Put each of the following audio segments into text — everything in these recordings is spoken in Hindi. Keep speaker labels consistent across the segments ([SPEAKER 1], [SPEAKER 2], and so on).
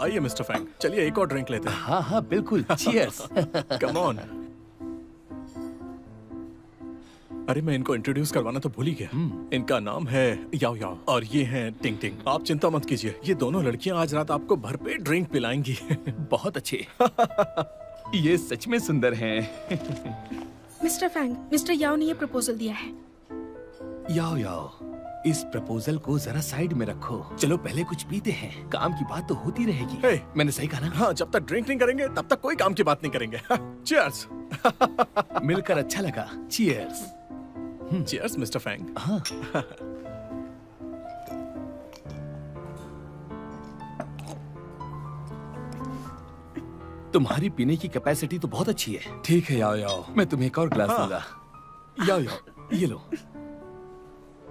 [SPEAKER 1] आइए मिस्टर फैंग, चलिए एक और ड्रिंक लेते हैं।
[SPEAKER 2] हाँ हाँ बिल्कुल, चीयर्स।
[SPEAKER 1] Come on. अरे मैं इनको इंट्रोड्यूस करवाना तो भूल ही गया। इनका नाम है याओ याओ और ये हैं टिंग टिंग। आप चिंता मत कीजिए, ये दोनों लड़कियां आज रात आपको भरपेट ड्रिंक पिलाएंगी।
[SPEAKER 2] बहुत अच्छे। ये सच में सुंदर हैं।
[SPEAKER 3] मिस्टर फैंग, मिस्टर याओ ने ये प्रपोजल दिया है।
[SPEAKER 2] याओ याओ, इस प्रपोजल को जरा साइड में रखो। चलो पहले कुछ पीते हैं, काम की बात तो होती रहेगी।
[SPEAKER 1] Hey,
[SPEAKER 2] मैंने सही कहा ना?
[SPEAKER 1] हाँ, जब तक ड्रिंक नहीं करेंगे तब तक कोई काम की बात नहीं करेंगे। चीयर्स।
[SPEAKER 2] मिलकर अच्छा लगा। चीयर्स।
[SPEAKER 1] Cheers mister Fang.
[SPEAKER 2] हाँ। तुम्हारी पीने की कैपेसिटी तो बहुत अच्छी है। ठीक है याओ याओ, मैं तुम्हें एक और ग्लास दूंगा। याओ याओ, ये लो।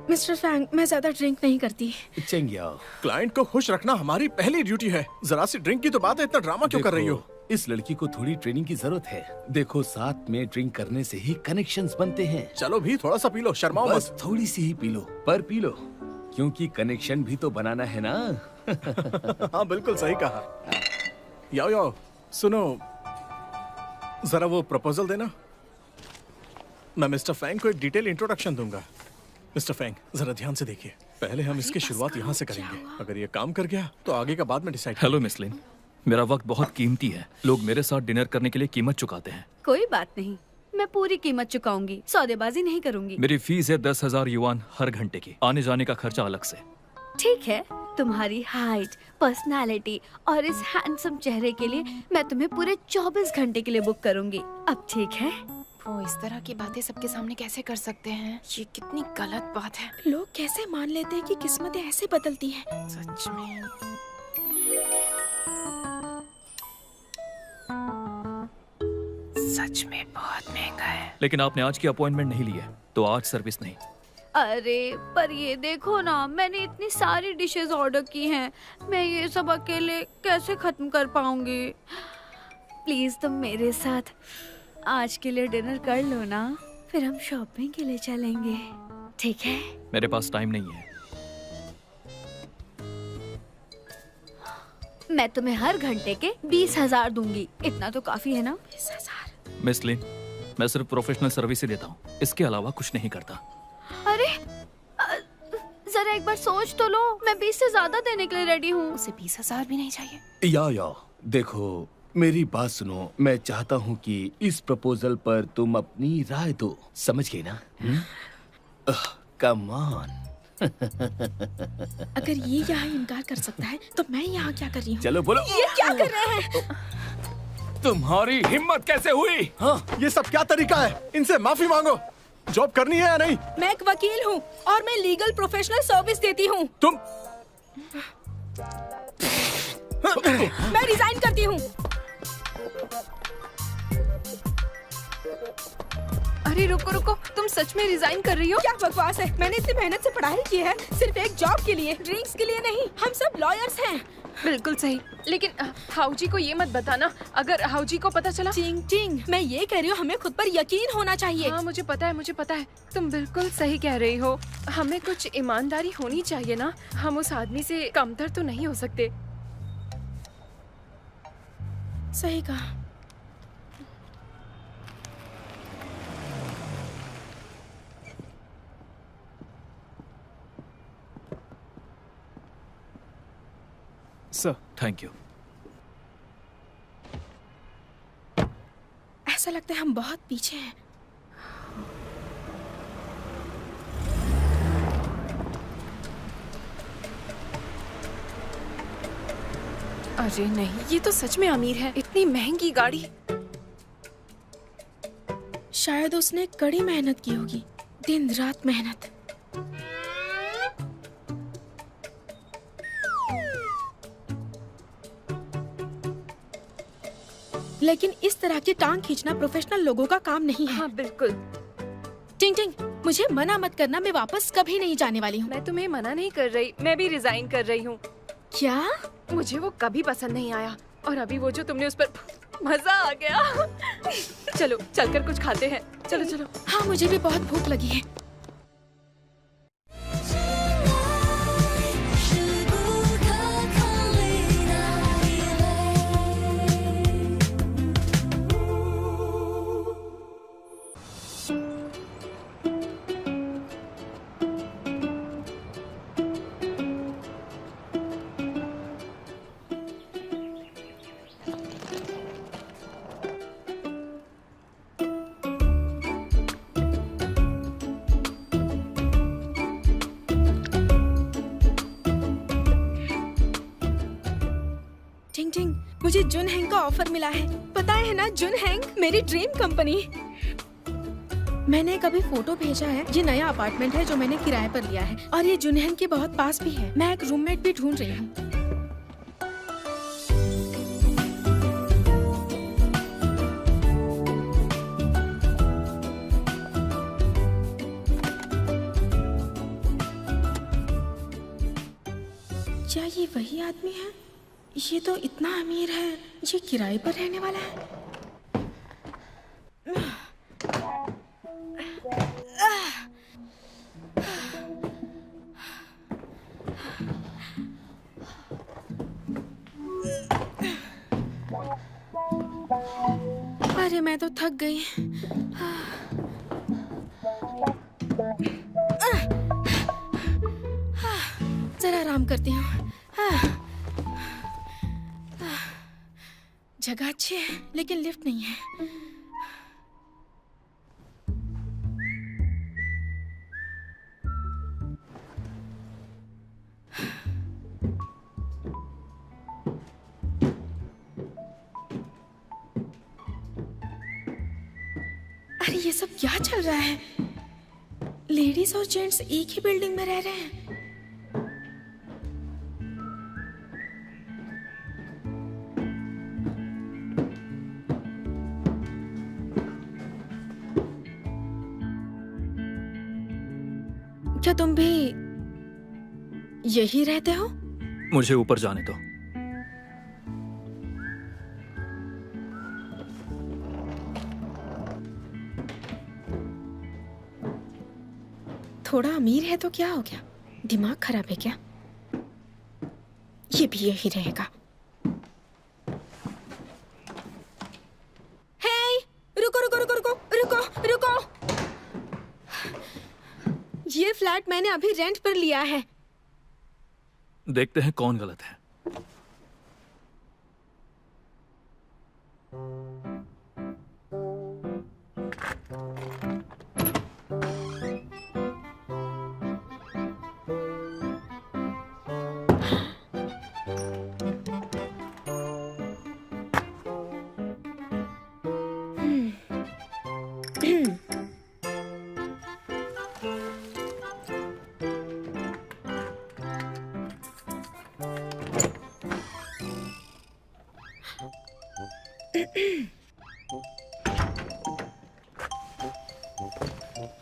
[SPEAKER 3] मिस्टर फैंग, मैं ज्यादा ड्रिंक नहीं करती।
[SPEAKER 2] चेंग याओ,
[SPEAKER 1] क्लाइंट को खुश रखना हमारी पहली ड्यूटी है। जरा सी ड्रिंक की तो बात है, इतना ड्रामा क्यों कर रही हो?
[SPEAKER 2] इस लड़की को थोड़ी ट्रेनिंग की जरूरत है। देखो, साथ में ड्रिंक करने से ही कनेक्शंस बनते हैं।
[SPEAKER 1] चलो भी थोड़ा सा पी लो, शर्माओ मत।
[SPEAKER 2] बस थोड़ी सी ही पी लो, पर पी लो, क्योंकि कनेक्शन भी तो बनाना है ना।
[SPEAKER 1] हाँ बिल्कुल सही कहा। याओ याओ, सुनो, जरा वो प्रपोजल देना। मैं मिस्टर फैंग को एक डिटेल इंट्रोडक्शन दूंगा। मिस्टर फैंग, जरा ध्यान से देखिए। पहले हम इसकी शुरुआत यहाँ से करेंगे। अगर ये काम कर गया तो आगे का बाद में डिसाइड।
[SPEAKER 4] हेलो मिस लिन, मेरा वक्त बहुत कीमती है। लोग मेरे साथ डिनर करने के लिए कीमत चुकाते हैं।
[SPEAKER 5] कोई बात नहीं, मैं पूरी कीमत चुकाऊंगी, सौदेबाजी नहीं करूंगी।
[SPEAKER 4] मेरी फीस है 10,000 युआन हर घंटे की, आने जाने का खर्चा अलग से।
[SPEAKER 5] ठीक है, तुम्हारी हाइट, पर्सनालिटी और इस हैंडसम चेहरे के लिए मैं तुम्हें पूरे 24 घंटे के लिए बुक करूंगी। अब ठीक है?
[SPEAKER 6] वो इस तरह की बातें सबके सामने कैसे कर सकते हैं? ये कितनी गलत बात है।
[SPEAKER 3] लोग कैसे मान लेते हैं कि किस्मतें ऐसे बदलती हैं?
[SPEAKER 6] सच में। सच में बहुत महंगा है।
[SPEAKER 4] लेकिन आपने आज की अपॉइंटमेंट नहीं ली है, तो आज सर्विस नहीं।
[SPEAKER 5] अरे पर ये देखो ना, मैंने इतनी सारी डिशेस ऑर्डर की हैं, मैं ये सब अकेले कैसे खत्म कर पाऊंगी? प्लीज तुम मेरे साथ आज के लिए डिनर कर लो ना, फिर हम शॉपिंग के लिए चलेंगे, ठीक है?
[SPEAKER 4] मेरे पास टाइम नहीं है।
[SPEAKER 5] मैं तुम्हें हर घंटे के 20,000 दूंगी, इतना तो काफी है ना?
[SPEAKER 3] 20,000।
[SPEAKER 4] मिस लिन, मैं सिर्फ प्रोफेशनल सर्विस ही देता हूँ, इसके अलावा कुछ नहीं करता।
[SPEAKER 5] अरे जरा एक बार सोच तो लो, मैं 20 से ज्यादा देने के लिए रेडी हूँ।
[SPEAKER 6] उसे 20,000 भी नहीं चाहिए।
[SPEAKER 2] याओ, देखो मेरी बात सुनो। मैं चाहता हूँ कि इस प्रपोजल पर तुम अपनी राय दो, समझ गए ना? Come on.
[SPEAKER 3] अगर ये यहाँ इनकार कर सकता है तो मैं यहाँ क्या कर रही हूँ?
[SPEAKER 2] चलो बोलो।
[SPEAKER 3] ये क्या कर रहे हैं?
[SPEAKER 2] तुम्हारी हिम्मत कैसे हुई?
[SPEAKER 1] हाँ, ये सब क्या तरीका है? इनसे माफी मांगो। जॉब करनी है या नहीं?
[SPEAKER 3] मैं एक वकील हूँ और मैं लीगल प्रोफेशनल सर्विस देती हूँ।
[SPEAKER 1] तुम
[SPEAKER 3] मैं रिजाइन करती हूँ।
[SPEAKER 6] अरे रुको रुको, तुम सच में रिजाइन कर रही हो?
[SPEAKER 3] क्या बकवास है? मैंने इतनी मेहनत से पढ़ाई की है, सिर्फ एक जॉब के लिए, ड्रिंक्स के लिए नहीं। हम सब लॉयर्स हैं।
[SPEAKER 6] बिल्कुल सही, लेकिन हाउजी को ये मत बताना। अगर हाउजी को पता चला।
[SPEAKER 3] टिंग टिंग, मैं ये कह रही हूँ, हमें खुद पर यकीन होना चाहिए।
[SPEAKER 6] हाँ मुझे पता है, तुम बिल्कुल सही कह रही हो। हमें कुछ ईमानदारी होनी चाहिए ना, हम उस आदमी से कमतर तो नहीं हो सकते।
[SPEAKER 3] सही कहा।
[SPEAKER 4] Sir, thank you.
[SPEAKER 3] ऐसा लगता है हम बहुत पीछे हैं।
[SPEAKER 6] अरे नहीं, ये तो सच में अमीर है। इतनी महंगी गाड़ी।
[SPEAKER 3] शायद उसने कड़ी मेहनत की होगी, दिन रात मेहनत। लेकिन इस तरह की टांग खींचना प्रोफेशनल लोगों का काम नहीं है।
[SPEAKER 6] हाँ बिल्कुल।
[SPEAKER 3] टिंग टिंग, मुझे मना मत करना, मैं वापस कभी नहीं जाने वाली हूँ।
[SPEAKER 6] मैं तुम्हें मना नहीं कर रही, मैं भी रिजाइन कर रही हूँ।
[SPEAKER 3] क्या?
[SPEAKER 6] मुझे वो कभी पसंद नहीं आया, और अभी वो जो तुमने उस पर, मजा आ गया। चलो चलकर कुछ खाते हैं। चलो चलो।
[SPEAKER 3] हाँ मुझे भी बहुत भूख लगी है। मुझे जुन हैंग का ऑफर मिला है। पता है ना, जुन हैंग मेरी ड्रीम कंपनी। मैंने कभी फोटो भेजा है। ये नया अपार्टमेंट है जो मैंने किराए पर लिया है और ये जुन हैंग के बहुत पास भी है। मैं एक रूममेट भी ढूंढ रही हूँ। क्या ये वही आदमी है? ये तो इतना अमीर है, ये किराए पर रहने वाला है। अरे मैं तो थक गई। जरा आराम करती हूँ। जगह अच्छी है लेकिन लिफ्ट नहीं है। अरे ये सब क्या चल रहा है? लेडीज और जेंट्स एक ही बिल्डिंग में रह रहे हैं। क्या तुम भी यही रहते हो?
[SPEAKER 4] मुझे ऊपर जाने दो।
[SPEAKER 3] थोड़ा अमीर है तो क्या हो गया? दिमाग खराब है क्या? ये भी यही रहेगा। हे, रुको रुको रुको रुको रुको रुको। ये फ्लैट मैंने अभी रेंट पर लिया है।
[SPEAKER 4] देखते हैं कौन गलत है।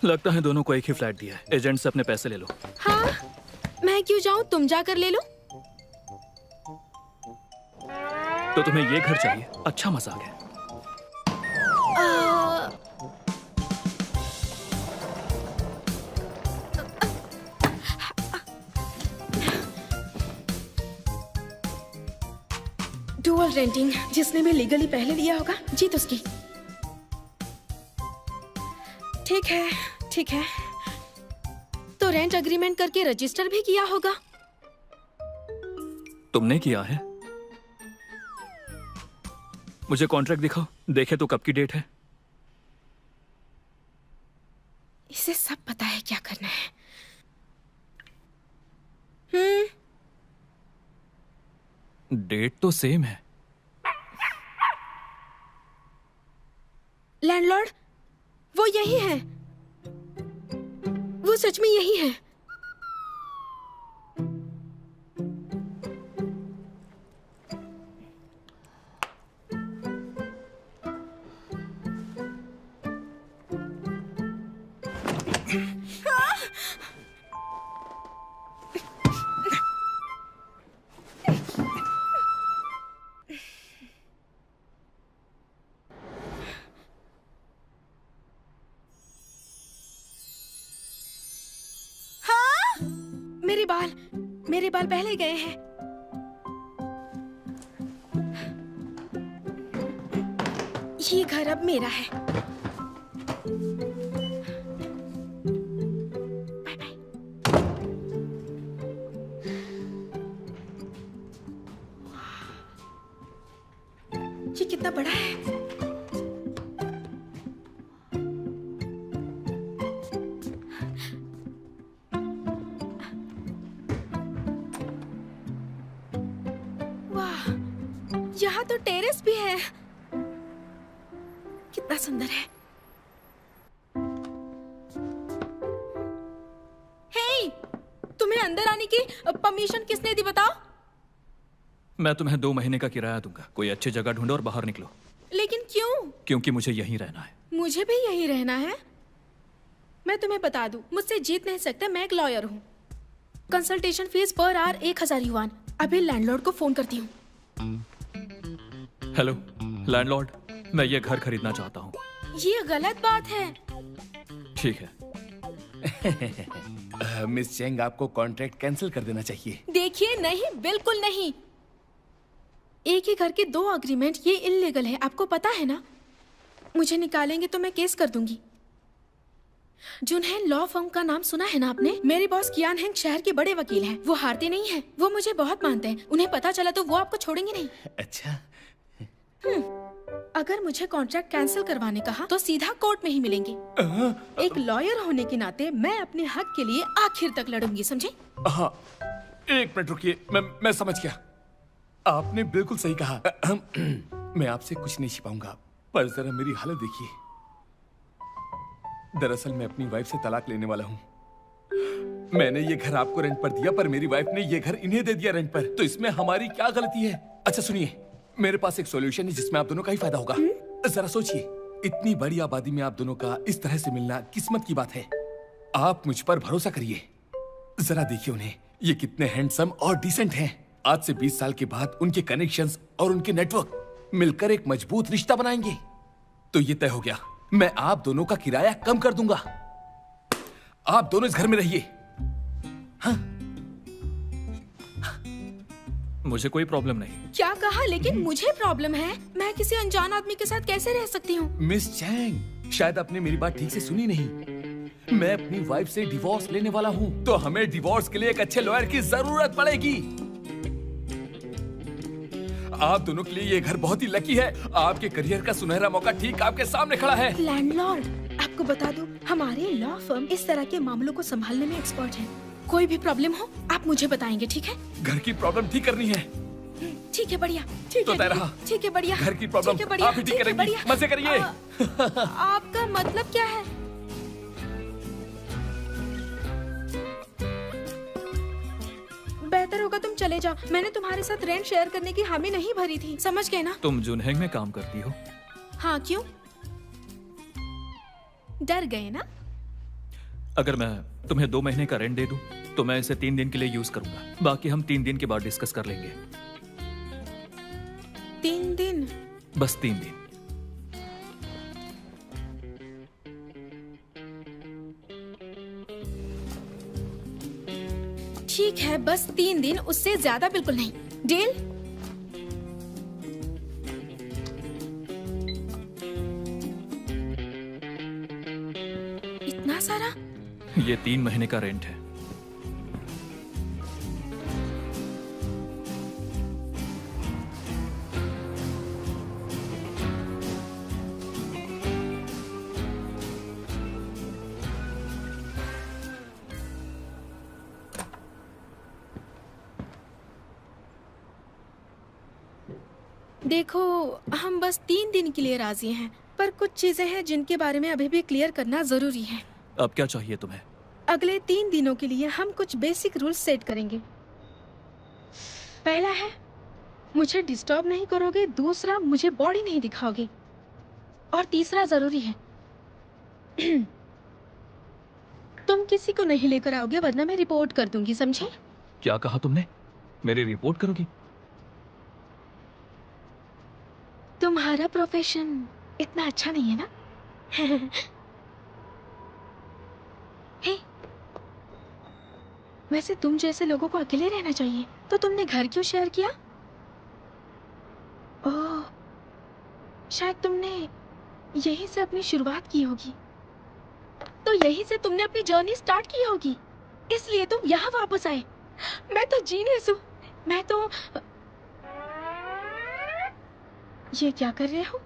[SPEAKER 4] लगता है दोनों को एक ही फ्लैट दिया है। एजेंट से अपने पैसे ले लो।
[SPEAKER 3] हाँ, मैं क्यों जाऊं? तुम जाकर ले लो।
[SPEAKER 4] तो तुम्हें ये घर चाहिए? अच्छा मजाक है।
[SPEAKER 3] डुअल रेंटिंग, जिसने भी लीगली पहले लिया होगा जीत उसकी। ठीक है ठीक है, तो रेंट अग्रीमेंट करके रजिस्टर भी किया होगा।
[SPEAKER 4] तुमने किया है? मुझे कॉन्ट्रैक्ट दिखाओ, देखे तो कब की डेट है।
[SPEAKER 3] इसे सब पता है क्या करना है।
[SPEAKER 4] डेट तो सेम है।
[SPEAKER 3] लैंडलॉर्ड, वो यही है। वो सच में यही है। मेरे बाल पहले गए हैं। ये घर अब मेरा है। Bye bye. ये कितना बड़ा है। यहाँ तो टेरेस भी है। कितना सुंदर है। हे, तुम्हें अंदर आने की परमिशन किसने दी बताओ?
[SPEAKER 4] मैं तुम्हें 2 महीने का किराया दूंगा। कोई अच्छी जगह ढूंढो और बाहर निकलो।
[SPEAKER 3] लेकिन क्यों?
[SPEAKER 4] क्योंकि मुझे यहीं रहना है।
[SPEAKER 3] मुझे भी यहीं रहना है। मैं तुम्हें बता दूं, मुझसे जीत नहीं सकते। मैं एक लॉयर हूँ। Consultation fees per hour 1000 yuan. अभी लैंडलॉर्ड को फोन करती हूँ।
[SPEAKER 4] हेलो लैंडलॉर्ड, मैं ये घर खरीदना चाहता हूँ।
[SPEAKER 3] ये गलत बात है।
[SPEAKER 4] ठीक है।
[SPEAKER 2] मिस चेंग, आपको कॉन्ट्रैक्ट कैंसिल कर देना चाहिए।
[SPEAKER 3] देखिए, नहीं, बिल्कुल नहीं। एक ही घर के 2 अग्रीमेंट, ये इल्लीगल है, आपको पता है ना? मुझे निकालेंगे तो मैं केस कर दूंगी। जुनहेन लॉ फर्म का नाम सुना है ना आपने? मेरे बॉस कियान हेंग शहर के बड़े वकील हैं। वो हारते नहीं हैं। वो मुझे बहुत मानते हैं। उन्हें पता चला तो वो आपको छोड़ेंगे नहीं।
[SPEAKER 2] अच्छा।
[SPEAKER 3] अगर मुझे कॉन्ट्रैक्ट कैंसिल करवाने कहा तो सीधा कोर्ट में ही मिलेंगे। एक लॉयर होने के नाते मैं अपने हक के लिए आखिर तक लड़ूंगी, समझे?
[SPEAKER 2] हाँ, 1 मिनट रुकिए। मैं समझ गया। आपने बिल्कुल सही कहा। मैं आपसे कुछ नहीं छिपाऊंगा, पर जरा मेरी हालत देखिए। दरअसल मैं अपनी वाइफ से तलाक लेने वाला हूँ। मैंने ये घर आपको रेंट पर दिया, पर मेरी वाइफ ने ये घर इन्हें दे दिया रेंट पर। तो इसमें हमारी क्या गलती है? अच्छा सुनिए, मेरे पास एक सॉल्यूशन है जिसमें आप दोनों का ही फायदा होगा। जरा सोचिए, इतनी बड़ी आबादी में आप दोनों का इस तरह से मिलना किस्मत की बात है। आप मुझ पर भरोसा करिए। जरा देखिए उन्हें, ये कितने हैंडसम और डिसेंट हैं। आज से 20 साल के बाद उनके कनेक्शंस और उनके नेटवर्क मिलकर एक मजबूत रिश्ता बनाएंगे। तो ये तय हो गया, मैं आप दोनों का किराया कम कर दूंगा। आप दोनों इस घर में रहिए। हाँ?
[SPEAKER 4] मुझे कोई प्रॉब्लम नहीं।
[SPEAKER 3] क्या कहा? लेकिन मुझे प्रॉब्लम है। मैं किसी अनजान आदमी के साथ कैसे रह सकती हूँ?
[SPEAKER 2] मिस चैंग, शायद आपने मेरी बात ठीक से सुनी नहीं। मैं अपनी वाइफ से डिवोर्स लेने वाला हूँ, तो हमें डिवोर्स के लिए एक अच्छे लॉयर की जरूरत पड़ेगी। आप दोनों के लिए ये घर बहुत ही लकी है। आपके करियर का सुनहरा मौका ठीक आपके सामने खड़ा है।
[SPEAKER 3] लैंडलॉर्ड, आपको बता दूं, हमारे लॉ फर्म इस तरह के मामलों को संभालने में एक्सपर्ट है। कोई भी प्रॉब्लम हो आप मुझे बताएंगे, ठीक है?
[SPEAKER 2] घर की प्रॉब्लम ठीक करनी है।
[SPEAKER 3] ठीक है, बढ़िया। ठीक
[SPEAKER 2] तो
[SPEAKER 3] है,
[SPEAKER 2] तय रहा।
[SPEAKER 3] ठीक है, बढ़िया।
[SPEAKER 2] घर की प्रॉब्लम
[SPEAKER 3] ठीक है, बढ़िया,
[SPEAKER 2] आप ही ठीक
[SPEAKER 3] ठीक है,
[SPEAKER 2] करेंगी।
[SPEAKER 3] बढ़िया।
[SPEAKER 2] मजे करिए।
[SPEAKER 3] आपका मतलब क्या है? बेहतर होगा तुम चले जाओ। मैंने तुम्हारे साथ रेंट शेयर करने की हामी नहीं भरी थी, समझ गए ना?
[SPEAKER 4] तुम जुनहेंग में काम करती हो?
[SPEAKER 3] हाँ, क्यों? डर गए ना?
[SPEAKER 4] अगर मैं तुम्हें 2 महीने का रेंट दे दूं, तो मैं इसे 3 दिन के लिए यूज करूंगा। बाकी हम 3 दिन के बाद डिस्कस कर लेंगे।
[SPEAKER 3] 3 दिन?
[SPEAKER 4] बस 3 दिन।
[SPEAKER 3] ठीक है, बस 3 दिन, उससे ज्यादा बिल्कुल नहीं। डील? इतना सारा?
[SPEAKER 4] ये 3 महीने का रेंट है।
[SPEAKER 3] देखो, हम बस 3 दिन के लिए राजी हैं, पर कुछ चीजें हैं जिनके बारे में अभी भी क्लियर करना जरूरी है।
[SPEAKER 4] अब क्या चाहिए तुम्हें?
[SPEAKER 3] अगले 3 दिनों के लिए हम कुछ बेसिक रूल्स सेट करेंगे। पहला है, मुझे डिस्टर्ब नहीं करोगे। दूसरा, मुझे बॉडी नहीं दिखाओगे। और तीसरा जरूरी है, तुम किसी को नहीं लेकर आओगे, वरना मैं रिपोर्ट कर दूंगी, समझे?
[SPEAKER 4] क्या कहा तुमने? मेरी रिपोर्ट करोगी?
[SPEAKER 3] तुम्हारा प्रोफेशन इतना अच्छा नहीं है ना? हे, वैसे तुम जैसे लोगों को अकेले रहना चाहिए, तो तुमने घर क्यों शेयर किया? ओह, शायद तुमने यहीं से अपनी शुरुआत की होगी। तो यहीं से तुमने अपनी जर्नी स्टार्ट की होगी, इसलिए तुम यहाँ वापस आए। मैं तो जीनियस हूँ। मैं तो ये क्या कर रहे हो?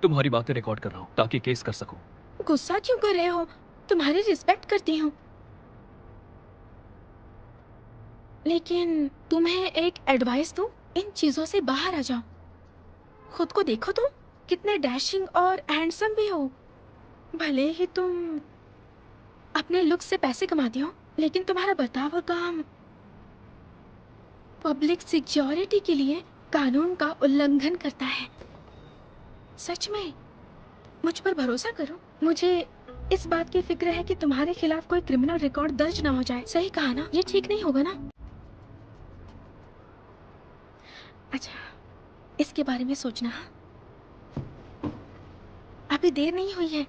[SPEAKER 4] तुम्हारी बातें रिकॉर्ड कर रहा हूँ ताकि केस कर सकूं।
[SPEAKER 3] गुस्सा क्यों कर रहे हो? तुम्हारी रिस्पेक्ट करती हूँ, लेकिन तुम्हें एक एडवाइस दूं? इन चीजों से बाहर आ जाओ। खुद को देखो तुम कितने डैशिंग और हैंडसम भी हो। भले ही तुम अपने लुक से पैसे कमाती हो, लेकिन तुम्हारा बर्ताव और काम पब्लिक सिक्योरिटी के लिए कानून का उल्लंघन करता है। सच में मुझ पर भरोसा करो। मुझे इस बात की फिक्र है कि तुम्हारे खिलाफ कोई क्रिमिनल रिकॉर्ड दर्ज ना हो जाए। सही कहा ना? ये ठीक नहीं होगा ना? अच्छा, इसके बारे में सोचना। अभी देर नहीं हुई है।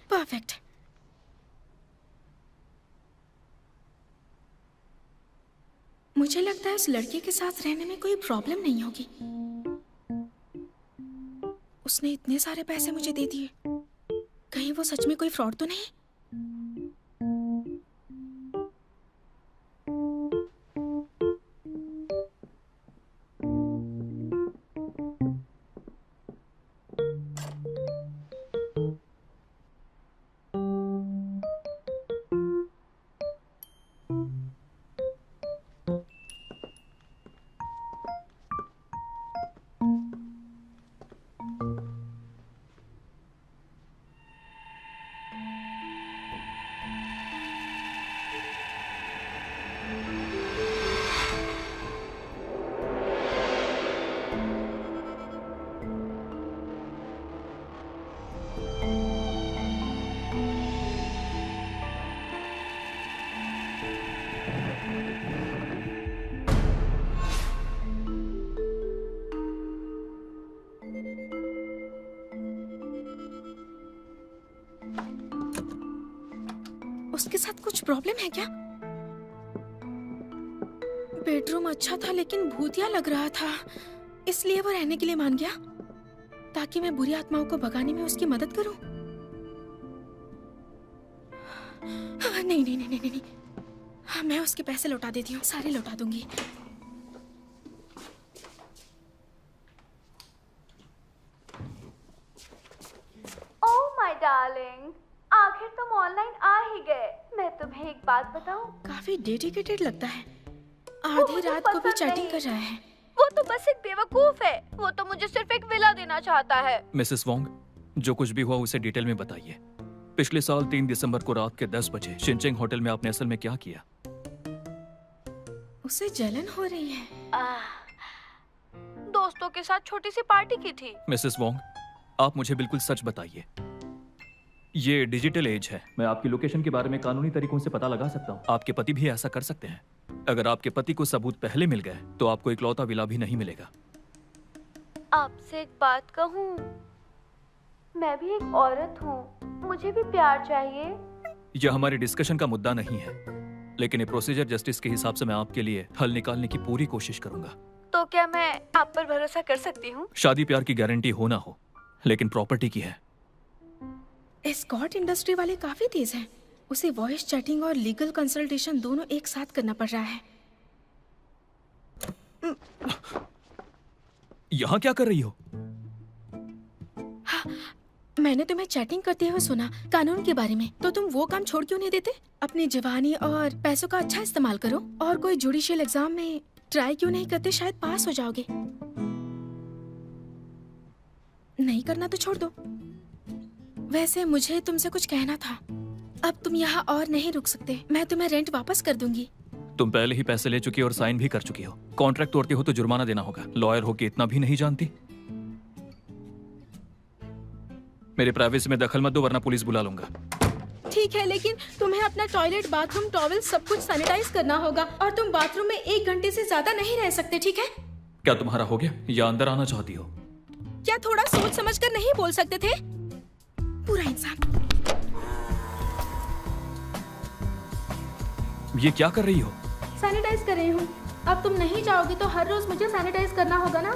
[SPEAKER 3] परफेक्ट। मुझे लगता है उस लड़के के साथ रहने में कोई प्रॉब्लम नहीं होगी। उसने इतने सारे पैसे मुझे दे दिए, कहीं वो सच में कोई फ्रॉड तो नहीं? उसके साथ कुछ प्रॉब्लम है क्या? बेडरूम अच्छा था लेकिन भूतिया लग रहा था, इसलिए वो रहने के लिए मान गया ताकि मैं बुरी आत्माओं को भगाने में उसकी मदद करूं। नहीं नहीं नहीं नहीं नहीं, हाँ, मैं उसके पैसे लौटा देती हूँ, सारे लौटा दूंगी।
[SPEAKER 5] ओह माय डार्लिंग, आखिर तुम ऑनलाइन आ ही गए। मैं तुम्हें एक बात बताऊं?
[SPEAKER 3] काफी डेडिकेटेड लगता है।
[SPEAKER 5] वो
[SPEAKER 3] आधी
[SPEAKER 5] मुझे
[SPEAKER 3] रात को भी
[SPEAKER 5] पसंद
[SPEAKER 3] चैटिंग
[SPEAKER 5] नहीं।
[SPEAKER 3] कर रहा है।
[SPEAKER 5] वो तो बस एक बेवकूफ है। वो तो मुझे सिर्फ एक विला देना चाहता है।
[SPEAKER 4] मिसेस वोंग, जो कुछ भी हुआ उसे डिटेल में बताइए। पिछले साल 3 दिसंबर को रात के 10 बजे शिनचेंग होटल में आपने असल में क्या किया?
[SPEAKER 3] उसे जलन हो रही है।
[SPEAKER 5] दोस्तों के साथ छोटी सी पार्टी की थी।
[SPEAKER 4] मिसेस वोंग, आप मुझे बिल्कुल सच बताइए। ये डिजिटल एज है, मैं आपकी लोकेशन के बारे में कानूनी तरीकों से पता लगा सकता हूँ। आपके पति भी ऐसा कर सकते हैं। अगर आपके पति को सबूत पहले मिल गए तो आपको इकलौता विला भी नहीं मिलेगा।
[SPEAKER 5] आपसे एक बात कहूँ, मैं भी एक औरत हूँ, मुझे भी प्यार चाहिए।
[SPEAKER 4] यह हमारे डिस्कशन का मुद्दा नहीं है, लेकिन ये प्रोसीजर जस्टिस के हिसाब से मैं आपके लिए हल निकालने की पूरी कोशिश करूंगा।
[SPEAKER 5] तो क्या मैं आप पर भरोसा कर सकती हूँ?
[SPEAKER 4] शादी प्यार की गारंटी हो ना हो, लेकिन प्रॉपर्टी की है।
[SPEAKER 3] एस्कॉर्ट इंडस्ट्री वाले काफी तेज हैं। उसे वॉइस चैटिंग और लीगल कंसल्टेशन दोनों एक साथ करना पड़ रहा है।
[SPEAKER 4] यहाँ क्या कर रही हो?
[SPEAKER 3] मैंने तुम्हें चैटिंग करते हुए सुना कानून के बारे में, तो तुम वो काम छोड़ क्यों नहीं देते? अपनी जवानी और पैसों का अच्छा इस्तेमाल करो और कोई जुडिशियल एग्जाम में ट्राई क्यों नहीं करते? शायद पास हो जाओगे। नहीं करना तो छोड़ दो। वैसे मुझे तुमसे कुछ कहना था। अब तुम यहाँ और नहीं रुक सकते। मैं तुम्हें रेंट वापस कर दूंगी।
[SPEAKER 4] तुम पहले ही पैसे ले चुकी हो और साइन भी कर चुकी हो। कॉन्ट्रैक्ट तोड़ती हो तो जुर्माना देना होगा। लॉयर हो के इतना भी नहीं जानती? मेरे प्राइवेसी में दखल मत दो वरना पुलिस बुला लूंगा।
[SPEAKER 3] ठीक है, लेकिन तुम्हें अपना टॉयलेट, बाथरूम, टॉवल सब कुछ सैनिटाइज करना होगा और तुम बाथरूम में 1 घंटे से ज्यादा नहीं रह सकते, ठीक है?
[SPEAKER 4] क्या तुम्हारा हो गया या अंदर आना चाहती हो?
[SPEAKER 3] क्या थोड़ा सोच समझ कर नहीं बोल सकते थे? पूरा इंसान।
[SPEAKER 4] ये क्या कर रही हो?
[SPEAKER 3] सैनिटाइज कर रही हूँ। अब तुम नहीं जाओगी तो हर रोज मुझे सैनिटाइज करना होगा ना?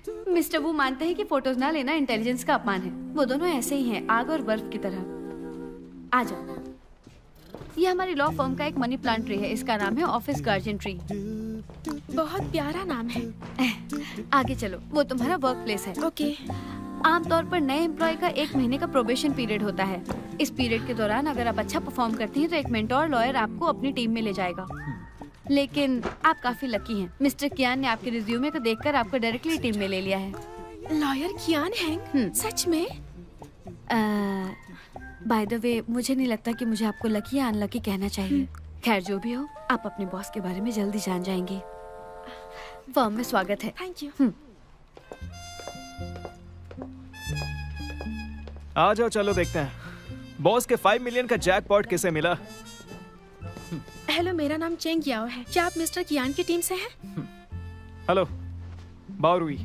[SPEAKER 5] मिस्टर वू मानते हैं कि फोटोज ना लेना इंटेलिजेंस का अपमान है। वो दोनों ऐसे ही हैं, आग और बर्फ की तरह। आ जाओ। ये हमारी लॉ फर्म का एक मनी प्लांट ट्री है। इसका नाम है ऑफिस गार्जियन ट्री।
[SPEAKER 3] बहुत प्यारा नाम है।
[SPEAKER 5] आगे चलो, वो तुम्हारा वर्क प्लेस है।
[SPEAKER 3] ओके।
[SPEAKER 5] आमतौर पर नए एम्प्लॉय का 1 महीने का प्रोबेशन पीरियड होता है। इस पीरियड के दौरान अगर आप अच्छा परफॉर्म करती हैं तो एक मेंटोर लॉयर आपको अपनी टीम में ले जाएगा। लेकिन आप काफी लकी हैं। मिस्टर कियान ने आपके रिज्यूमे को देखकर आपको डायरेक्टली टीम में ले लिया है।
[SPEAKER 3] लॉयर कियान हैंग? सच में?
[SPEAKER 5] बाय द वे, मुझे नहीं लगता कि मुझे आपको लकी या अनलकी कहना चाहिए। खैर जो भी हो, आप अपने बॉस के बारे में जल्दी जान जाएंगे। फर्म में स्वागत है।
[SPEAKER 3] Thank you.
[SPEAKER 7] आ जाओ, चलो देखते हैं बॉस के 5 मिलियन का जैकपॉट किसे मिला।
[SPEAKER 3] हेलो, मेरा नाम चेंग याओ है। क्या आप मिस्टर कियान की टीम से हैं?
[SPEAKER 7] हेलो, बावरुई,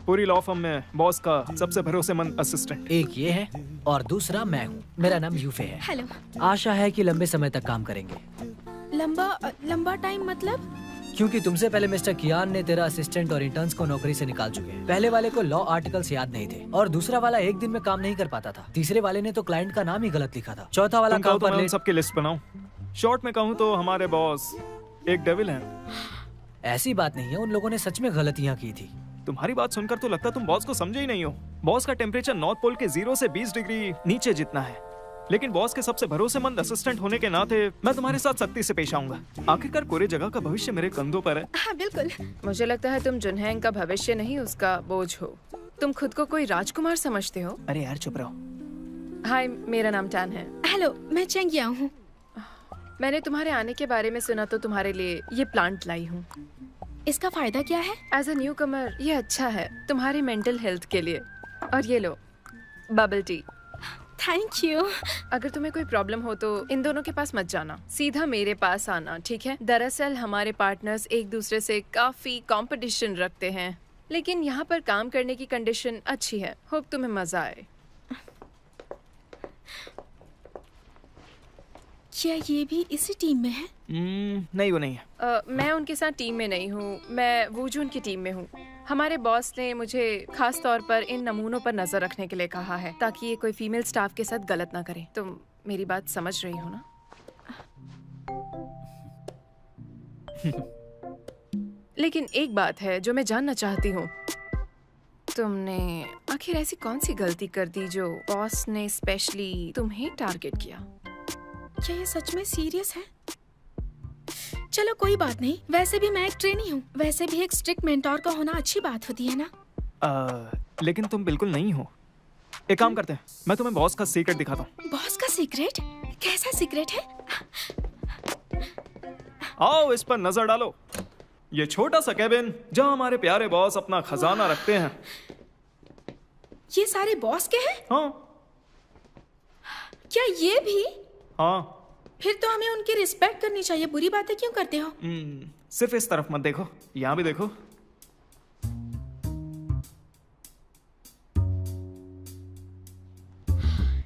[SPEAKER 7] पूरी लॉ फर्म में बॉस का सबसे भरोसेमंद असिस्टेंट।
[SPEAKER 8] एक ये है और दूसरा मैं हूँ। मेरा नाम यूफे है।
[SPEAKER 3] हेलो।
[SPEAKER 8] आशा है कि लंबे समय तक काम करेंगे।
[SPEAKER 3] लंबा टाइम मतलब?
[SPEAKER 8] क्योंकि तुमसे पहले मिस्टर कियान ने तेरा असिस्टेंट और इंटर्न्स को नौकरी से निकाल चुके हैं। पहले वाले को लॉ आर्टिकल्स याद नहीं थे और दूसरा वाला एक दिन में काम नहीं कर पाता था। तीसरे वाले ने तो क्लाइंट का नाम ही गलत लिखा था। चौथा वाला काम पर लेट।
[SPEAKER 7] सबकी लिस्ट बनाऊं। शॉर्ट में कहूँ तो हमारे बॉस एक डेविल हैं।
[SPEAKER 8] ऐसी बात नहीं है, उन लोगों ने सच में गलतियाँ की थी।
[SPEAKER 7] तुम्हारी बात सुनकर तो लगता तुम बॉस को समझे ही नहीं हो। बॉस का टेम्परेचर नॉर्थ पोल के 0 से 20 डिग्री नीचे जितना है। लेकिन बॉस के सबसे भरोसेमंद असिस्टेंट होने के नाते मैं तुम्हारे साथ सख्ती से पेश आऊंगा। आखिरकार कोरे जगह का भविष्य मेरे कंधों पर है।
[SPEAKER 3] हाँ बिल्कुल।
[SPEAKER 6] मुझे लगता है तुम जुनहैंग का भविष्य नहीं, उसका बोझ हो। तुम खुद को कोई राजकुमार समझते हो?
[SPEAKER 7] अरे यार चुप रहो।
[SPEAKER 6] हाय, मेरा नाम टैन है।
[SPEAKER 3] हेलो, मैं चेंग याओ हूँ।
[SPEAKER 6] मैंने तुम्हारे आने के बारे में सुना तो तुम्हारे लिए ये प्लांट लाई हूँ।
[SPEAKER 3] इसका फायदा क्या है?
[SPEAKER 6] एज अ न्यू कमर ये अच्छा है तुम्हारी मेंटल हेल्थ के लिए। और ये लो, बबल टी।
[SPEAKER 3] Thank you.
[SPEAKER 6] अगर तुम्हें कोई प्रॉब्लम हो तो इन दोनों के पास मत जाना, सीधा मेरे पास आना, ठीक है? दरअसल हमारे पार्टनर्स एक दूसरे से काफी कंपटीशन रखते हैं, लेकिन यहाँ पर काम करने की कंडीशन अच्छी है। होप तुम्हें मजा आए।
[SPEAKER 3] क्या ये भी इसी टीम में है?
[SPEAKER 7] नहीं, वो नहीं है।
[SPEAKER 6] मैं उनके साथ टीम में नहीं हूँ, मैं वूजून की टीम में हूँ। हमारे बॉस ने मुझे खास तौर पर इन नमूनों पर नजर रखने के लिए कहा है ताकि ये कोई फीमेल स्टाफ के साथ गलत ना करे। तुम मेरी बात समझ रही हो ना? लेकिन एक बात है जो मैं जानना चाहती हूँ, तुमने आखिर ऐसी कौन सी गलती कर दी जो बॉस ने स्पेशली तुम्हें टारगेट किया?
[SPEAKER 3] क्या ये सच में सीरियस है? चलो कोई बात नहीं, वैसे भी मैं एक ट्रेनी हूँ। वैसे भी एक स्ट्रिक्ट मेंटोर का होना अच्छी बात होती है ना?
[SPEAKER 7] लेकिन तुम बिल्कुल नहीं हो। एक काम करते हैं, मैं तुम्हें बॉस का सीक्रेट दिखाता हूँ।
[SPEAKER 3] बॉस का सीक्रेट? कैसा सीक्रेट है?
[SPEAKER 7] आओ इस पर नजर डालो। ये छोटा सा केबिन जहाँ हमारे प्यारे बॉस अपना खजाना रखते हैं।
[SPEAKER 3] ये सारे बॉस के हैं?
[SPEAKER 7] हाँ।
[SPEAKER 3] क्या ये भी?
[SPEAKER 7] हाँ।
[SPEAKER 3] फिर तो हमें उनकी रिस्पेक्ट करनी चाहिए। बुरी बातें क्यों करते हो?
[SPEAKER 7] सिर्फ इस तरफ मत देखो, यहाँ भी देखो।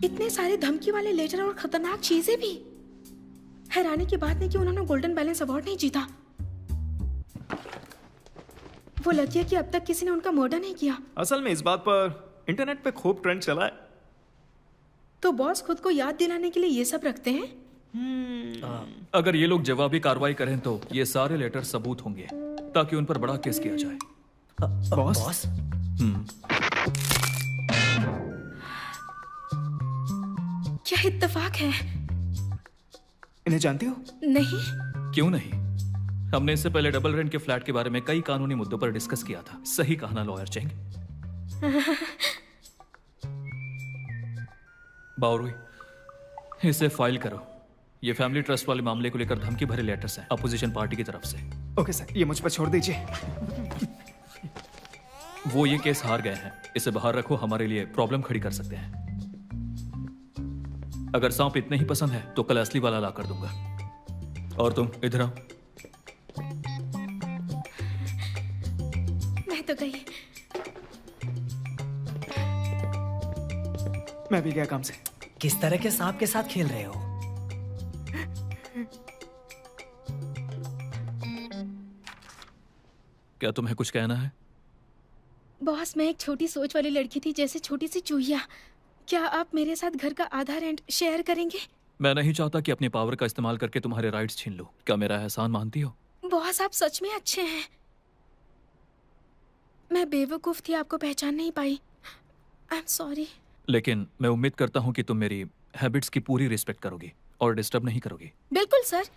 [SPEAKER 3] इतने सारे धमकी वाले लेटर और खतरनाक चीजें भी। हैरानी की बात नहीं कि उन्होंने गोल्डन बैलेंस अवार्ड नहीं जीता। वो लकी है कि अब तक किसी ने उनका मर्डर नहीं किया।
[SPEAKER 7] असल में इस बात पर इंटरनेट पे खूब ट्रेंड चला है।
[SPEAKER 3] तो बॉस खुद को याद दिलाने के लिए ये सब रखते हैं?
[SPEAKER 4] अगर ये लोग जवाबी कार्रवाई करें तो ये सारे लेटर सबूत होंगे ताकि उन पर बड़ा केस किया जाए।
[SPEAKER 8] बॉस?
[SPEAKER 3] क्या इत्तेफाक है?
[SPEAKER 7] इन्हें जानती हो?
[SPEAKER 3] नहीं।
[SPEAKER 4] क्यों नहीं? हमने इससे पहले डबल रेंट के फ्लैट के बारे में कई कानूनी मुद्दों पर डिस्कस किया था। सही कहा ना लॉयर चेंग? बावरुई, इसे फाइल करो। ये फैमिली ट्रस्ट वाले मामले को लेकर धमकी भरे लेटर्स हैं अपोजिशन पार्टी की तरफ से।
[SPEAKER 7] ओके सर, ये मुझ पर छोड़ दीजिए।
[SPEAKER 4] वो ये केस हार गए हैं, इसे बाहर रखो, हमारे लिए प्रॉब्लम खड़ी कर सकते हैं। अगर सांप इतने ही पसंद है तो कल असली वाला ला कर दूंगा। और तुम इधर आओ।
[SPEAKER 3] मैं तो गई।
[SPEAKER 7] मैं भी गया काम से।
[SPEAKER 8] किस तरह के सांप के साथ खेल रहे हो?
[SPEAKER 4] क्या तुम्हें कुछ कहना है?
[SPEAKER 3] बॉस, मैं एक छोटी सोच वाली लड़की थी, जैसे छोटी सी चूहिया। क्या आप मेरे साथ घर का आधा रेंट शेयर करेंगे?
[SPEAKER 4] मैं नहीं चाहता कि अपनी पावर का इस्तेमाल करके तुम्हारे राइट्स छीन लूं। क्या मेरा एहसान मानती हो?
[SPEAKER 3] बॉस, आप सच में अच्छे हैं। मैं बेवकूफ थी, आपको पहचान नहीं पाई। I am sorry.
[SPEAKER 4] लेकिन मैं उम्मीद करता हूं कि तुम मेरी हैबिट्स की पूरी रिस्पेक्ट करोगी और डिस्टर्ब नहीं करोगी।
[SPEAKER 3] बिल्कुल सर,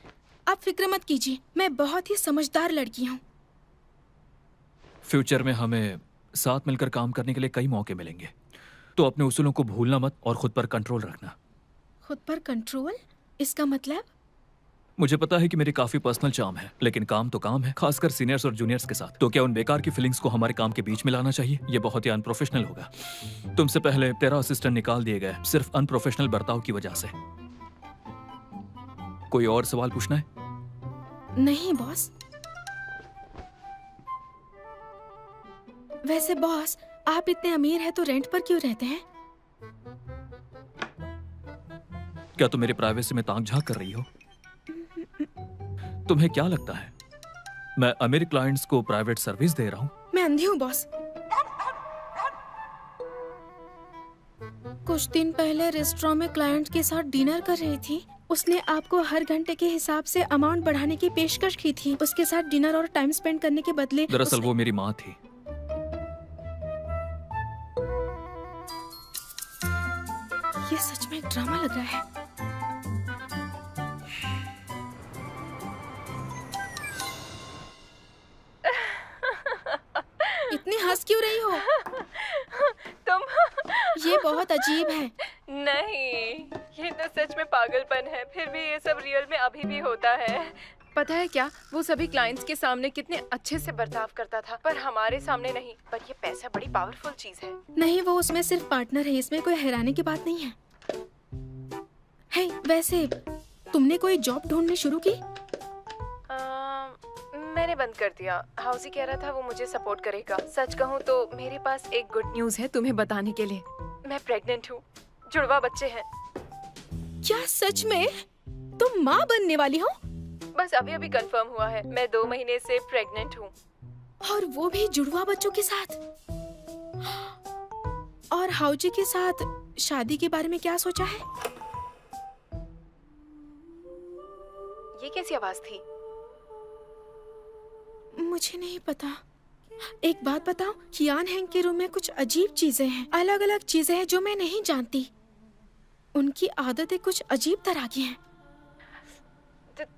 [SPEAKER 3] आप फिक्र मत कीजिए, मैं बहुत ही समझदार लड़की हूँ।
[SPEAKER 4] फ्यूचर में हमें साथ मिलकर काम करने के लिए कई मौके मिलेंगे, तो अपने उसूलों को भूलना मत और खुद पर कंट्रोल रखना।
[SPEAKER 3] खुद पर कंट्रोल? इसका मतलब?
[SPEAKER 4] मुझे पता है कि मेरी काफी पर्सनल चार्म है, लेकिन काम तो काम है, खासकर सीनियर्स और जूनियर्स के साथ। तो क्या उन बेकार की फीलिंग्स को हमारे काम के बीच में लाना चाहिए? ये बहुत ही अनप्रोफेशनल होगा। तुमसे पहले तेरा असिस्टेंट निकाल दिए गए सिर्फ अनप्रोफेशनल बर्ताव की वजह से। कोई और सवाल पूछना है?
[SPEAKER 3] नहीं बॉस। वैसे बॉस, आप इतने अमीर हैं तो रेंट पर क्यों रहते हैं?
[SPEAKER 4] क्या तुम मेरी प्राइवेसी में ताक झांक कर रही हो? तुम्हें क्या लगता है मैं अमीर क्लाइंट्स को प्राइवेट सर्विस दे रहा हूं?
[SPEAKER 3] मैं अंधी हूँ बॉस। कुछ दिन पहले रेस्टोरेंट में क्लाइंट के साथ डिनर कर रही थी। उसने आपको हर घंटे के हिसाब से अमाउंट बढ़ाने की पेशकश की थी। उसके साथ डिनर और टाइम स्पेंड करने के बदले
[SPEAKER 4] दरअसल वो मेरी माँ थी।
[SPEAKER 3] ये सच में एक ड्रामा लग रहा है। इतनी हंस क्यों रही हो?
[SPEAKER 6] तुम
[SPEAKER 3] ये बहुत अजीब है।
[SPEAKER 6] नहीं, ये तो सच में पागलपन है। फिर भी ये सब रियल में अभी भी होता है। पता है क्या, वो सभी क्लाइंट्स के सामने कितने अच्छे से बर्ताव करता था, पर हमारे सामने नहीं। पर ये पैसा बड़ी पावरफुल चीज है।
[SPEAKER 3] नहीं, वो उसमें सिर्फ पार्टनर है, इसमें कोई हैरानी की बात नहीं है। हे, वैसे तुमने कोई जॉब ढूंढनी शुरू की?
[SPEAKER 6] मैंने बंद कर दिया। हाउसी कह रहा था वो मुझे सपोर्ट करेगा। सच कहूँ तो मेरे पास एक गुड न्यूज है तुम्हें बताने के लिए। मैं प्रेग्नेंट हूँ, जुड़वा बच्चे हैं।
[SPEAKER 3] क्या सच में? तुम माँ बनने वाली हो?
[SPEAKER 6] बस अभी अभी कंफर्म हुआ है। मैं 2 महीने से प्रेग्नेंट हूँ।
[SPEAKER 3] और वो भी जुड़वा बच्चों के साथ। और हाउजी के साथ शादी के बारे में क्या सोचा है?
[SPEAKER 6] ये कैसी आवाज थी?
[SPEAKER 3] मुझे नहीं पता। एक बात बताओ, कियान हैंग के रूम में कुछ अजीब चीजें हैं, अलग अलग चीजें हैं जो मैं नहीं जानती। उनकी आदतें कुछ अजीब तरह की हैं।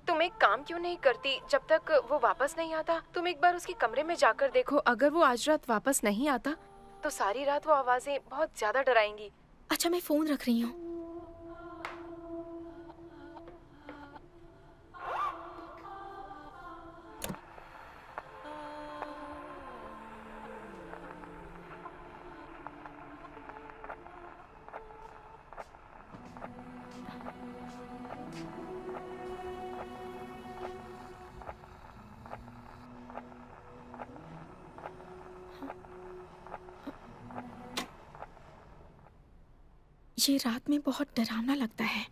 [SPEAKER 6] तुम एक काम क्यों नहीं करती? जब तक वो वापस नहीं आता, तुम एक बार उसके कमरे में जाकर देखो। अगर वो आज रात वापस नहीं आता, तो सारी रात वो आवाजें बहुत ज्यादा डराएंगी।
[SPEAKER 3] अच्छा, मैं फोन रख रही हूँ। ये रात में बहुत डरावना लगता है।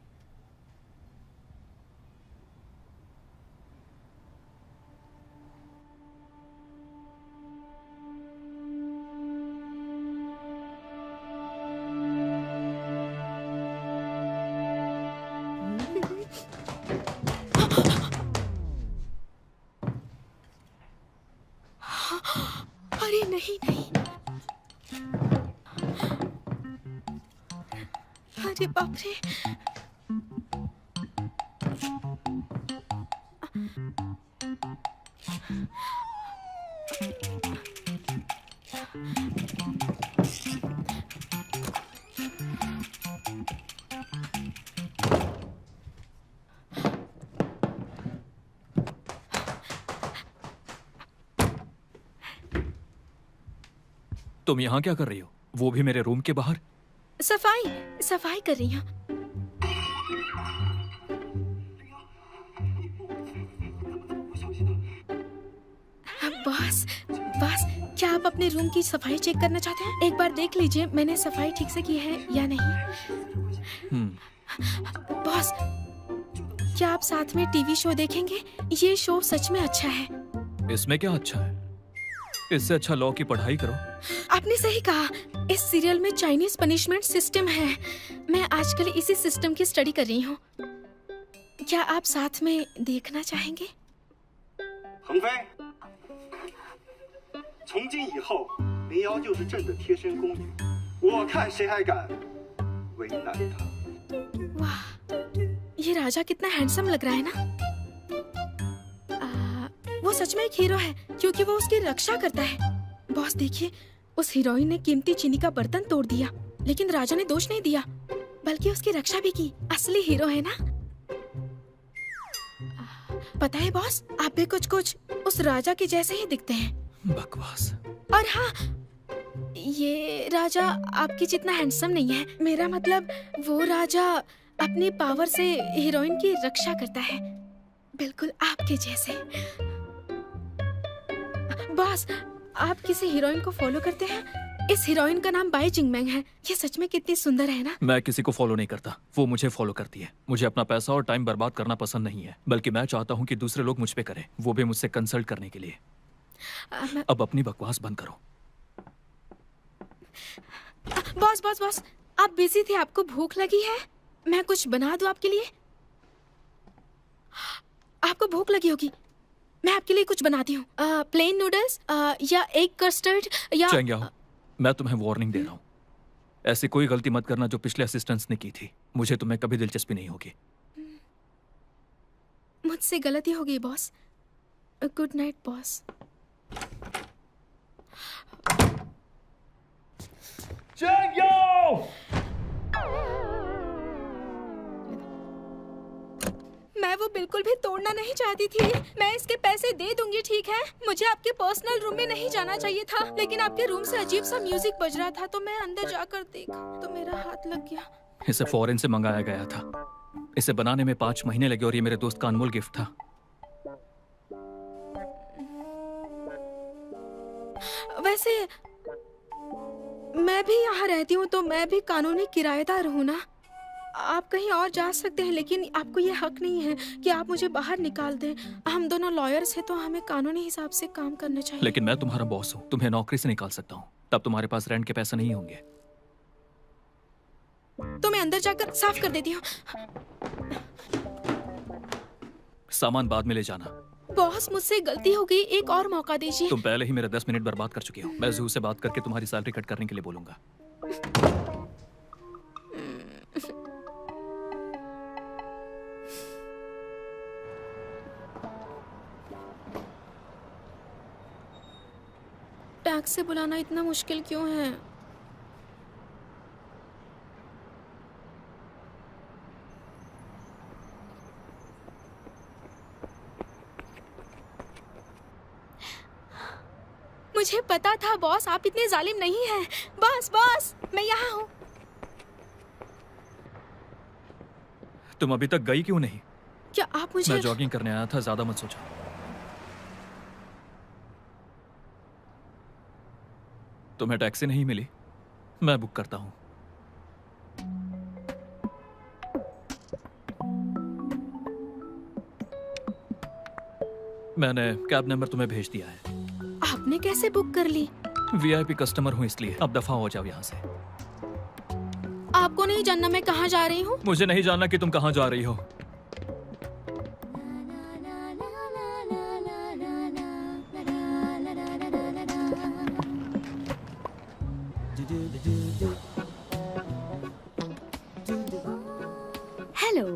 [SPEAKER 3] अरे नहीं नहीं, अरे बाप रे।
[SPEAKER 4] तुम यहाँ क्या कर रही हो? वो भी मेरे रूम के बाहर?
[SPEAKER 3] सफाई कर रही हूँ। बॉस, क्या आप अपने रूम की सफाई चेक करना चाहते हैं? एक बार देख लीजिए मैंने सफाई ठीक से की है या नहीं। बॉस, क्या आप साथ में टीवी शो देखेंगे? ये शो सच में अच्छा है।
[SPEAKER 4] इसमें क्या अच्छा है? इससे अच्छा लॉ की पढ़ाई करो।
[SPEAKER 3] आपने सही कहा, इस सीरियल में चाइनीज पनिशमेंट सिस्टम है। मैं आजकल इसी सिस्टम की स्टडी कर रही हूँ। क्या आप साथ में देखना चाहेंगे?
[SPEAKER 9] 恒飞，从今以后，林瑶就是朕的贴身宫女，我看谁还敢为难她。
[SPEAKER 3] वाह, ये राजा कितना हैंडसम लग रहा है ना। वो सच में एक हीरो है क्योंकि वो उसकी रक्षा करता है। बॉस देखिए, उस हीरोइन ने कीमती चीनी का बर्तन तोड़ दिया, लेकिन राजा ने दोष नहीं दिया, बल्कि उसकी रक्षा भी की। असली हीरो है ना। पता है बॉस, आप भी कुछ कुछ उस राजा के जैसे ही दिखते हैं।
[SPEAKER 4] बकवास।
[SPEAKER 3] और हाँ, ये राजा आपकी जितना हैंडसम नहीं है। मेरा मतलब, वो राजा अपनी पावर से हीरोइन की रक्षा करता है, बिल्कुल आपके जैसे। बॉस, आप किसी हीरोइन को फॉलो करते हैं? इस हीरोइन का नाम बाई जिंगमैंग है। ये सच में कितनी सुंदर है ना।
[SPEAKER 4] मैं किसी को फॉलो नहीं करता, वो मुझे फॉलो करती है। मुझे अपना पैसा और टाइम बर्बाद करना पसंद नहीं है, बल्कि मैं चाहता हूँ कि दूसरे लोग मुझ पे करें, वो भी मुझसे कंसल्ट करने के लिए। अब अपनी बकवास बंद करो।
[SPEAKER 3] बॉस बॉस बॉस, आप बिजी थे, आपको भूख लगी है? मैं कुछ बना दूं आपके लिए? आपको भूख लगी होगी, मैं आपके लिए कुछ बनाती हूँ। प्लेन नूडल्स या एग कस्टर्ड या...
[SPEAKER 4] चेंग्याओ, मैं तुम्हें वार्निंग दे रहा हूँ, ऐसी कोई गलती मत करना जो पिछले असिस्टेंट्स ने की थी। मुझे तुम्हें कभी दिलचस्पी नहीं होगी।
[SPEAKER 3] मुझसे गलती हो गई बॉस। Good night boss. मैं वो बिल्कुल भी तोड़ना नहीं चाहती थी। मैं इसके पैसे दे दूंगी, ठीक है? मुझे आपके पर्सनल रूम में नहीं जाना चाहिए था, लेकिन आपके रूम से अजीब सा म्यूजिक बज रहा था, तो मैं अंदर जाकर देखा तो मेरा हाथ लग गया।
[SPEAKER 4] इसे फॉरेन से मंगाया गया था। इसे बनाने में 5 महीने लगे और ये मेरे दोस्त का अनमोल गिफ्ट था।
[SPEAKER 3] वैसे मैं भी यहाँ रहती हूँ, तो मैं भी कानूनी किराएदार हूँ ना। आप कहीं और जा सकते हैं, लेकिन आपको ये हक नहीं है कि आप मुझे बाहर निकाल दें। हम दोनों लॉयर्स हैं, तो हमें कानूनी हिसाब से काम करना चाहिए।
[SPEAKER 4] लेकिन मैं तुम्हारा बॉस हूँ, तुम्हें नौकरी से निकाल सकता हूँ, तब तुम्हारे पास रेंट के पैसे नहीं होंगे।
[SPEAKER 3] तो मैं अंदर जाकर साफ कर देती हूँ।
[SPEAKER 4] सामान बाद में ले जाना।
[SPEAKER 3] बॉस, मुझसे गलती हो गई, एक और मौका दीजिए।
[SPEAKER 4] तुम पहले ही मेरे 10 मिनट बर्बाद कर चुके हो। मैं जू से बात करके तुम्हारी सैलरी कट करने के लिए बोलूंगा। टैक्सी बुलाना इतना मुश्किल क्यों है? मुझे पता था बॉस, आप इतने जालिम नहीं हैं। बॉस बॉस, मैं यहाँ हूँ। तुम अभी तक गई क्यों नहीं?
[SPEAKER 3] क्या आप मुझे...
[SPEAKER 4] मैं जॉगिंग करने आया था, ज्यादा मत सोचो। तुम्हें टैक्सी नहीं मिली, मैं बुक करता हूँ। मैंने कैब नंबर तुम्हें भेज दिया है।
[SPEAKER 3] आपने कैसे बुक कर ली?
[SPEAKER 4] वीआईपी कस्टमर हूँ इसलिए। अब दफा हो जाओ यहाँ से।
[SPEAKER 3] आपको नहीं जानना मैं कहाँ जा रही हूँ?
[SPEAKER 4] मुझे नहीं जानना कि तुम कहाँ जा रही हो।
[SPEAKER 5] हेलो,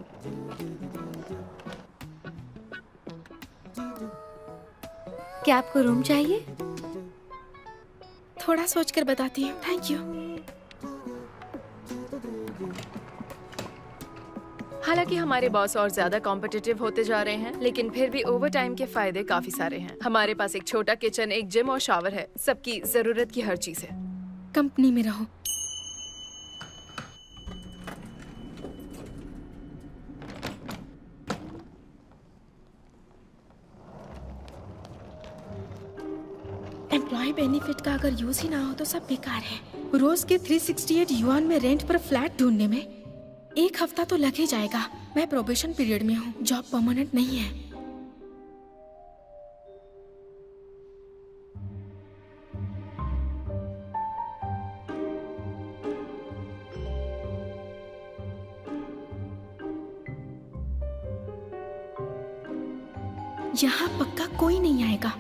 [SPEAKER 5] क्या आपको रूम चाहिए?
[SPEAKER 3] थोड़ा सोचकर बताती हूँ। Thank you.
[SPEAKER 6] हालांकि हमारे बॉस और ज्यादा कॉम्पिटिटिव होते जा रहे हैं, लेकिन फिर भी ओवर टाइम के फायदे काफी सारे हैं। हमारे पास एक छोटा किचन, एक जिम और शावर है। सबकी जरूरत की हर चीज है।
[SPEAKER 3] कंपनी में रहो। एम्प्लॉय बेनिफिट का अगर यूज ही ना हो तो सब बेकार है। रोज के 368 युआन में रेंट पर फ्लैट ढूंढने में 1 हफ्ता तो लग ही जाएगा। मैं प्रोबेशन पीरियड में हूँ, जॉब परमानेंट नहीं है। यहाँ पक्का कोई नहीं आएगा।